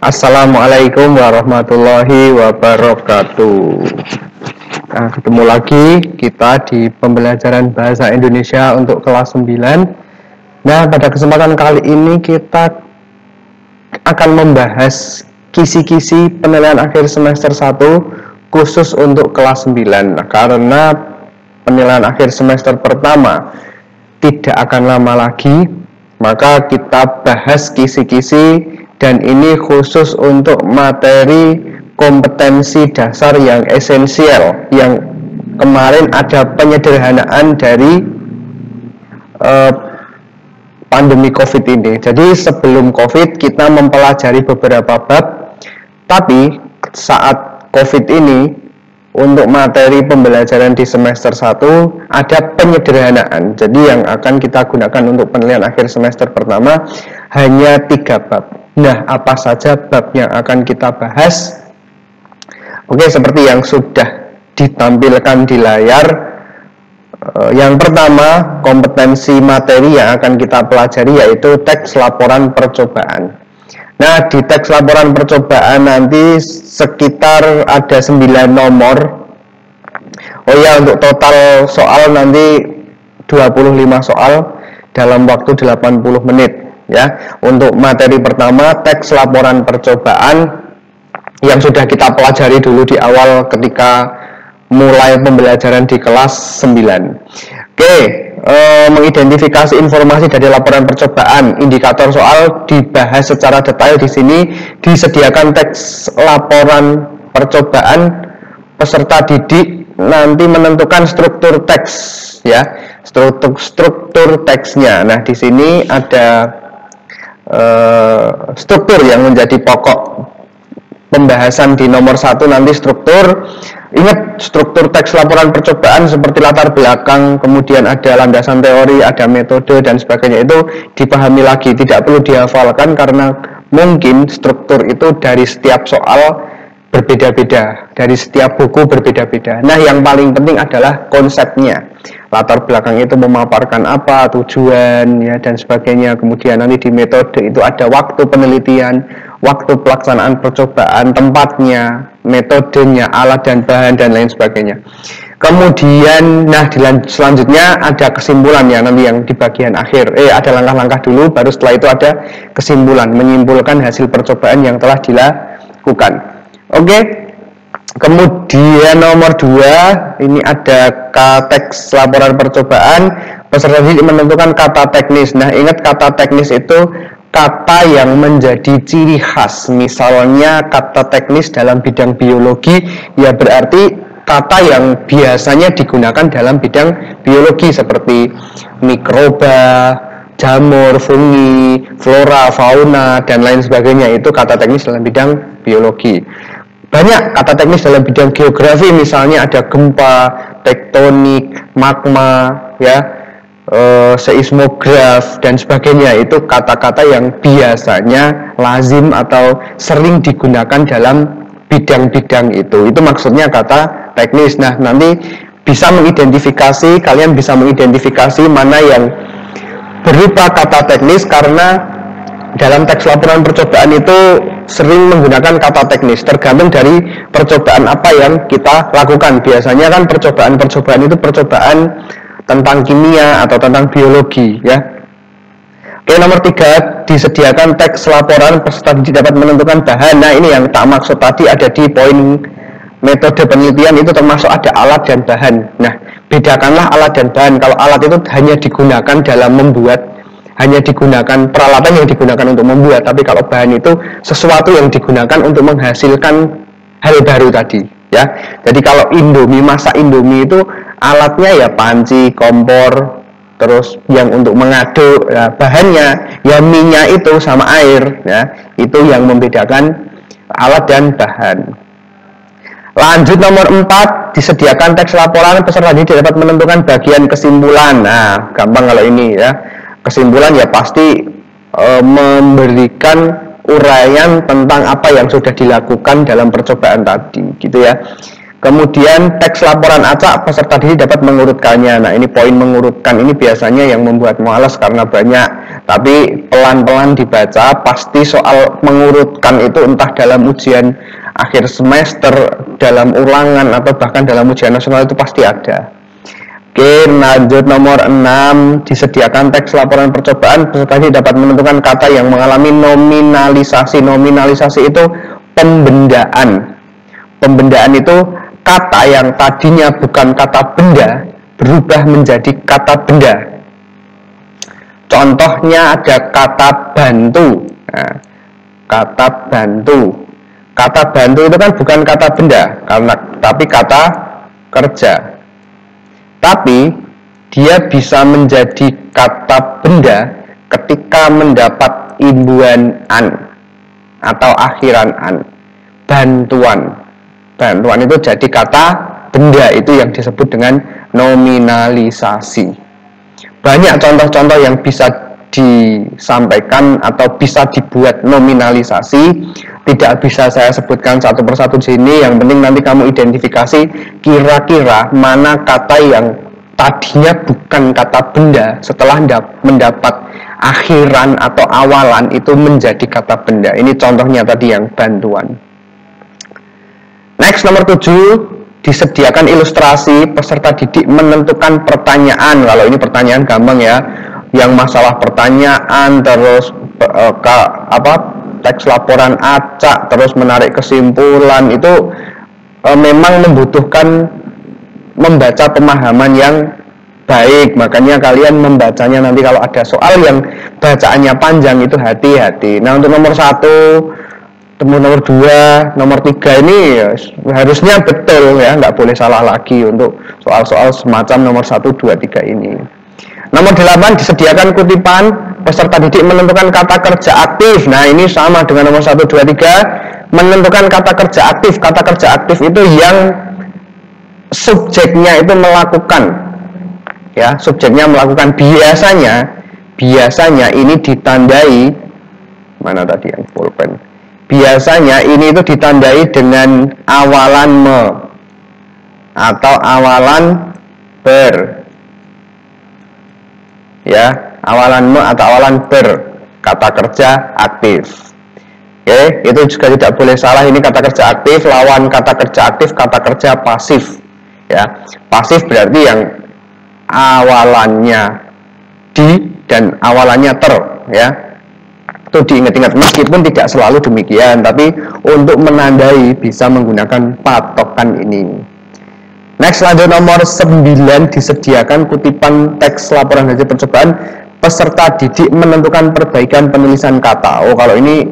Assalamualaikum warahmatullahi wabarakatuh. Nah, ketemu lagi kita di pembelajaran bahasa Indonesia untuk kelas 9. Nah, pada kesempatan kali ini kita akan membahas kisi-kisi penilaian akhir semester 1 khusus untuk kelas 9. Nah, karena penilaian akhir semester pertama tidak akan lama lagi, maka kita bahas kisi-kisi dan ini khusus untuk materi kompetensi dasar yang esensial, yang kemarin ada penyederhanaan dari pandemi COVID ini. Jadi sebelum COVID kita mempelajari beberapa bab, tapi saat COVID ini untuk materi pembelajaran di semester 1 ada penyederhanaan. Jadi yang akan kita gunakan untuk penilaian akhir semester pertama hanya 3 bab. Nah, apa saja bab yang akan kita bahas? Oke, seperti yang sudah ditampilkan di layar. Yang pertama, kompetensi materi yang akan kita pelajari yaitu teks laporan percobaan. Nah, di teks laporan percobaan nanti sekitar ada 9 nomor. Oh ya, untuk total soal nanti 25 soal dalam waktu 80 menit ya. Untuk materi pertama, teks laporan percobaan yang sudah kita pelajari dulu di awal ketika mulai pembelajaran di kelas 9. Oke, mengidentifikasi informasi dari laporan percobaan, indikator soal dibahas secara detail di sini. Disediakan teks laporan percobaan, peserta didik nanti menentukan struktur teks ya, struktur teksnya. Nah, di sini ada struktur yang menjadi pokok pembahasan di nomor 1 nanti struktur. Ingat, struktur teks laporan percobaan seperti latar belakang, kemudian ada landasan teori, ada metode dan sebagainya, itu dipahami lagi, tidak perlu dihafalkan karena mungkin struktur itu dari setiap soal berbeda-beda, dari setiap buku berbeda-beda. Nah, yang paling penting adalah konsepnya. Latar belakang itu memaparkan apa, tujuan ya dan sebagainya. Kemudian nanti di metode itu ada waktu penelitian, waktu pelaksanaan percobaan, tempatnya, metodenya, alat dan bahan dan lain sebagainya. Kemudian selanjutnya ada kesimpulan ya, nanti yang di bagian akhir. Ada langkah-langkah dulu, baru setelah itu ada kesimpulan, menyimpulkan hasil percobaan yang telah dilakukan. Oke. Kemudian nomor 2, ini ada teks laporan percobaan, peserta didik menentukan kata teknis. Nah, ingat, kata teknis itu kata yang menjadi ciri khas. Misalnya kata teknis dalam bidang biologi, ya berarti kata yang biasanya digunakan dalam bidang biologi seperti mikroba, jamur, fungi, flora, fauna, dan lain sebagainya. Itu kata teknis dalam bidang biologi. Banyak kata teknis dalam bidang geografi, misalnya ada gempa, tektonik, magma, ya, seismograf dan sebagainya. Itu kata-kata yang biasanya lazim atau sering digunakan dalam bidang-bidang itu. Itu maksudnya kata teknis. Nah, nanti bisa mengidentifikasi, kalian bisa mengidentifikasi mana yang berupa kata teknis, karena dalam teks laporan percobaan itu sering menggunakan kata teknis, tergantung dari percobaan apa yang kita lakukan. Biasanya kan percobaan itu percobaan tentang kimia atau tentang biologi ya. Oke, nomor 3, disediakan teks laporan, peserta didik dapat menentukan bahan. Nah, ini yang tak maksud tadi ada di poin metode penelitian, itu termasuk ada alat dan bahan. Nah, bedakanlah alat dan bahan. Kalau alat itu hanya digunakan dalam membuat, hanya digunakan peralatan yang digunakan untuk membuat, tapi kalau bahan itu sesuatu yang digunakan untuk menghasilkan hal baru tadi ya. Jadi kalau masak Indomie itu alatnya ya panci, kompor, terus yang untuk mengaduk ya, bahannya ya minyak itu sama air ya. Itu yang membedakan alat dan bahan. Lanjut nomor 4, disediakan teks laporan, peserta didik dapat menentukan bagian kesimpulan. Nah, gampang kalau ini ya. Kesimpulan ya pasti memberikan uraian tentang apa yang sudah dilakukan dalam percobaan tadi gitu ya. Kemudian teks laporan acak peserta didik dapat mengurutkannya. Nah, ini poin mengurutkan ini biasanya yang membuat malas karena banyak. Tapi pelan-pelan dibaca, pasti soal mengurutkan itu entah dalam ujian akhir semester, dalam ulangan, atau bahkan dalam ujian nasional itu pasti ada. Oke, lanjut nomor 6. Disediakan teks laporan percobaan, peserta didik dapat menentukan kata yang mengalami nominalisasi. Nominalisasi itu pembendaan. Pembendaan itu kata yang tadinya bukan kata benda berubah menjadi kata benda. Contohnya ada kata bantu. Nah, kata bantu. Kata bantu itu kan bukan kata benda, tapi kata kerja. Tapi dia bisa menjadi kata benda ketika mendapat imbuhan an atau akhiran an. Bantuan. Bantuan itu jadi kata benda, itu yang disebut dengan nominalisasi. Banyak contoh-contoh yang bisa disampaikan atau bisa dibuat nominalisasi. Tidak bisa saya sebutkan satu persatu di sini. Yang penting nanti kamu identifikasi kira-kira mana kata yang tadinya bukan kata benda setelah mendapat akhiran atau awalan itu menjadi kata benda. Ini contohnya tadi yang bantuan. Next, nomor 7, disediakan ilustrasi, peserta didik menentukan pertanyaan. Kalau ini pertanyaan gampang ya, yang masalah pertanyaan, terus teks laporan acak, terus menarik kesimpulan, itu memang membutuhkan membaca pemahaman yang baik. Makanya kalian membacanya nanti kalau ada soal yang bacaannya panjang itu hati-hati. Nah, untuk nomor 1, nomor 2, nomor 3 ini ya, harusnya betul ya, nggak boleh salah lagi untuk soal-soal semacam nomor 1, 2, 3 ini. Nomor 8, disediakan kutipan, peserta didik menentukan kata kerja aktif. Nah, ini sama dengan nomor 1, 2, 3, menentukan kata kerja aktif. Kata kerja aktif itu yang subjeknya itu melakukan, ya, subjeknya melakukan. Biasanya ini ditandai, mana tadi yang pulpen? Biasanya ini itu ditandai dengan awalan me atau awalan ber. Ya, awalan me atau awalan ber, kata kerja aktif. Oke, itu juga tidak boleh salah. Ini kata kerja aktif, lawan kata kerja aktif, kata kerja pasif. Ya, pasif berarti yang awalannya di dan awalannya ter, ya. Itu diingat-ingat, meskipun tidak selalu demikian, tapi untuk menandai bisa menggunakan patokan ini. Next, lanjut nomor 9, disediakan kutipan teks laporan hasil percobaan, peserta didik menentukan perbaikan penulisan kata. Oh, kalau ini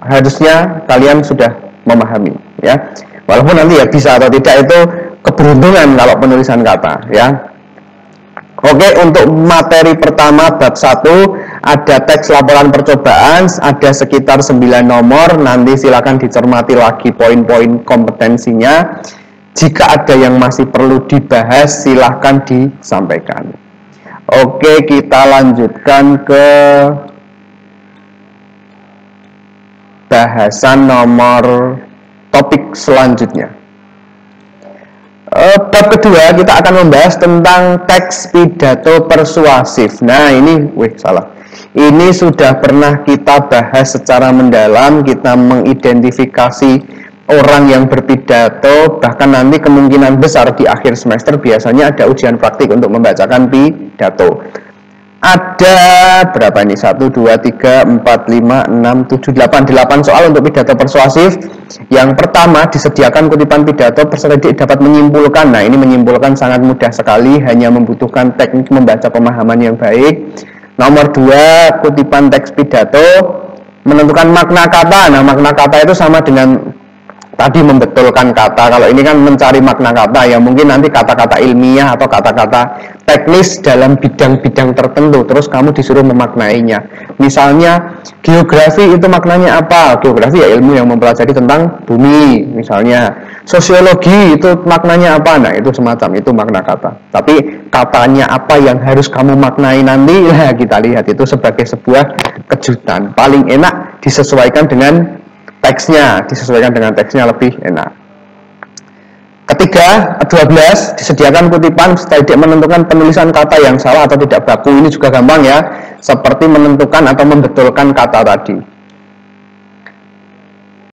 harusnya kalian sudah memahami, ya. Walaupun nanti ya bisa atau tidak itu keberuntungan kalau penulisan kata, ya. Oke, untuk materi pertama bab 1 ada teks laporan percobaan, ada sekitar 9 nomor. Nanti silakan dicermati lagi poin-poin kompetensinya. Jika ada yang masih perlu dibahas, silahkan disampaikan. Oke, kita lanjutkan ke bahasan nomor topik selanjutnya. Bab kedua kita akan membahas tentang teks pidato persuasif. Nah, ini, ini sudah pernah kita bahas secara mendalam. Kita mengidentifikasi orang yang berpidato, bahkan nanti kemungkinan besar di akhir semester biasanya ada ujian praktik untuk membacakan pidato. Ada berapa ini? 1, 2, 3, 4, 5, 6, 7, 8 soal untuk pidato persuasif. Yang pertama, disediakan kutipan pidato, peserta didik dapat menyimpulkan. Nah, ini menyimpulkan sangat mudah sekali, hanya membutuhkan teknik membaca pemahaman yang baik. Nomor 2, kutipan teks pidato, menentukan makna kata. Nah, makna kata itu sama dengan tadi membetulkan kata. Kalau ini kan mencari makna kata, ya mungkin nanti kata-kata ilmiah atau kata-kata teknis dalam bidang-bidang tertentu, terus kamu disuruh memaknainya. Misalnya geografi itu maknanya apa? Geografi ya ilmu yang mempelajari tentang bumi. Misalnya sosiologi itu maknanya apa? Nah, itu semacam itu makna kata. Tapi katanya apa yang harus kamu maknai nanti, nah kita lihat itu sebagai sebuah kejutan. Paling enak disesuaikan dengan teksnya lebih enak. 12 disediakan kutipan setelah tidak menentukan penulisan kata yang salah atau tidak baku. Ini juga gampang ya, seperti menentukan atau membetulkan kata tadi.